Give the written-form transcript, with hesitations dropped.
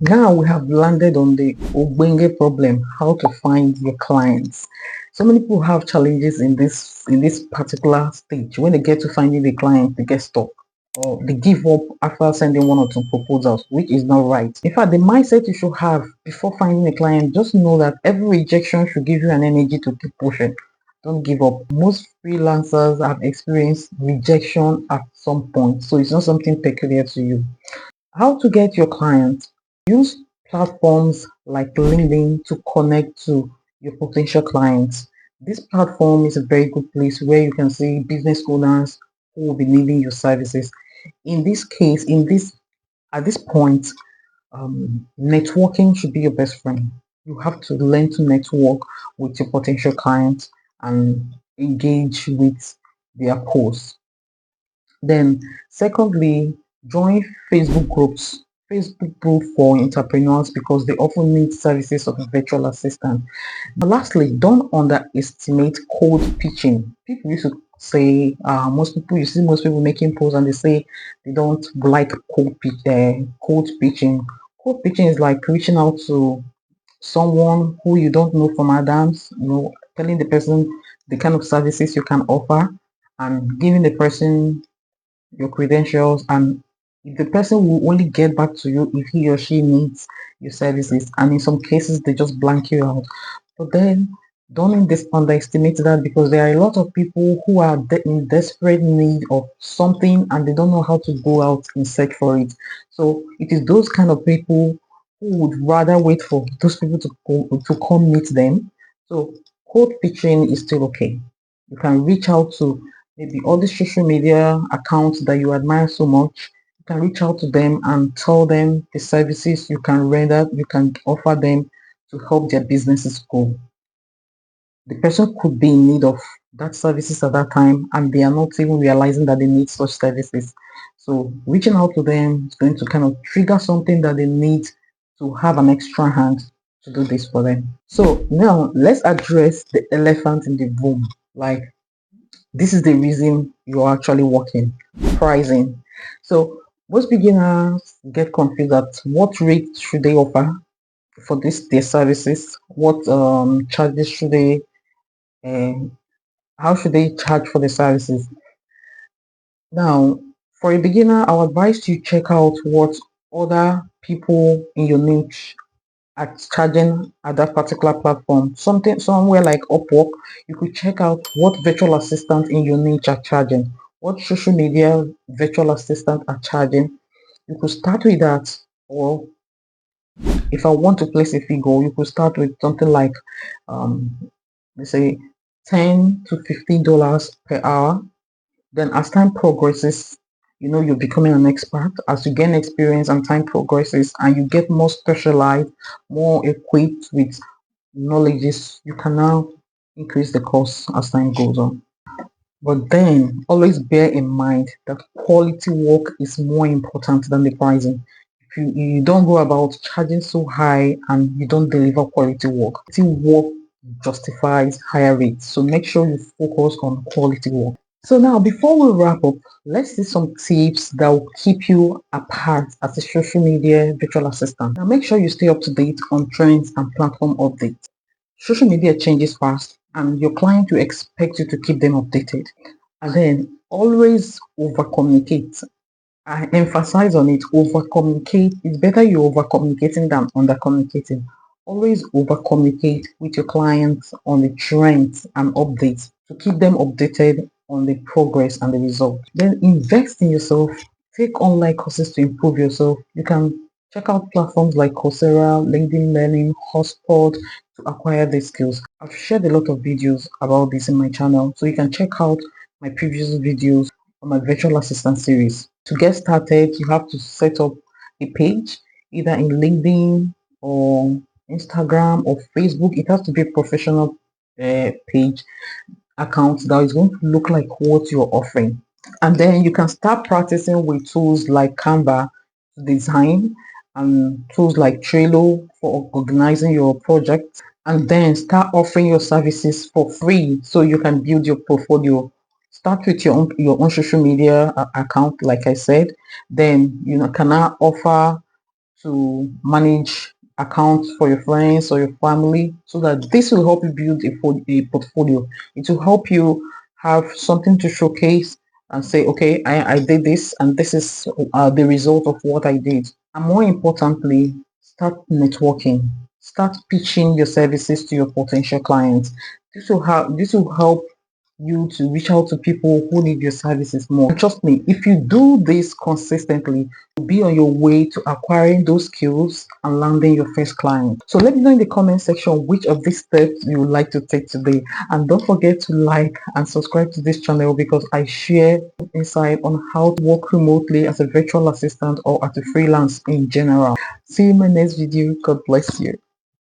Now we have landed on the Ogbenge problem, how to find your clients. So many people have challenges in this particular stage. When they get to finding the client, they get stuck or they give up after sending one or two proposals, which is not right. In fact, the mindset you should have before finding a client, just know that every rejection should give you an energy to keep pushing. Don't give up. Most freelancers have experienced rejection at some point, so it's not something peculiar to you. How to get your clients? Use platforms like LinkedIn to connect to your potential clients. This platform is a very good place where you can see business owners who will be needing your services. In this case, at this point, networking should be your best friend. You have to learn to network with your potential clients and engage with their posts. Then, secondly, join Facebook groups. Facebook group for entrepreneurs because they often need services of a virtual assistant. Lastly, don't underestimate cold pitching. People used to say, you see most people making posts and they say they don't like cold pitching. Cold pitching is like reaching out to someone who you don't know from Adams, telling the person the kind of services you can offer and giving the person your credentials, and if the person will only get back to you if he or she needs your services, and in some cases they just blank you out. But then don't underestimate that, because there are a lot of people who are in desperate need of something and they don't know how to go out and search for it. So it is those kind of people who would rather wait for those people to come meet them. So cold pitching is still okay. You can reach out to maybe all the social media accounts that you admire so much. You can reach out to them and tell them the services you can offer them to help their businesses grow. The person could be in need of that services at that time and they are not even realizing that they need such services. So reaching out to them is going to kind of trigger something that they need to have an extra hand to do this for them. So now let's address the elephant in the room. Like, this is the reason you're actually working. Pricing. So most beginners get confused at what rate should they offer for their services, what charges should they how should they charge for the services. Now, for a beginner, I would advise you check out what other people in your niche are charging at that particular platform. Something somewhere like Upwork, you could check out what virtual assistants in your niche are charging, what social media virtual assistants are charging. You could start with that, or if I want to place a figure, you could start with something like um, let's say $10 to $15 per hour. Then as time progresses, you're becoming an expert. As you gain experience and time progresses and you get more specialized, more equipped with knowledges, you can now increase the cost as time goes on. But then always bear in mind that quality work is more important than the pricing. If you don't go about charging so high and you don't deliver quality work justifies higher rates. So make sure you focus on quality work. So now, before we wrap up, let's see some tips that will keep you apart as a social media virtual assistant. Now, make sure you stay up to date on trends and platform updates. Social media changes fast, and your client will expect you to keep them updated. And then always over communicate. I emphasize on it, over communicate. It's better you over communicating than under communicating. Always over communicate with your clients on the trends and updates to keep them updated on the progress and the result. Then invest in yourself. Take online courses to improve yourself. You can check out platforms like Coursera, LinkedIn Learning, Hotspot to acquire these skills. I've shared a lot of videos about this in my channel, so you can check out my previous videos on my virtual assistant series. To get started, you have to set up a page either in LinkedIn or Instagram or Facebook. It has to be a professional page account that is going to look like what you're offering. And then you can start practicing with tools like Canva to design and tools like Trello for organizing your project, and then start offering your services for free so you can build your portfolio. Start with your own social media account, like I said. Then can now offer to manage accounts for your friends or your family, so that this will help you build a portfolio. It will help you have something to showcase and say, okay, I did this and this is the result of what I did. And more importantly, start networking. Start pitching your services to your potential clients. This will help you to reach out to people who need your services more. And trust me, if you do this consistently, you'll be on your way to acquiring those skills and landing your first client. So let me know in the comment section which of these steps you would like to take today. And don't forget to like and subscribe to this channel, because I share insight on how to work remotely as a virtual assistant or as a freelance in general. See you in my next video. God bless you.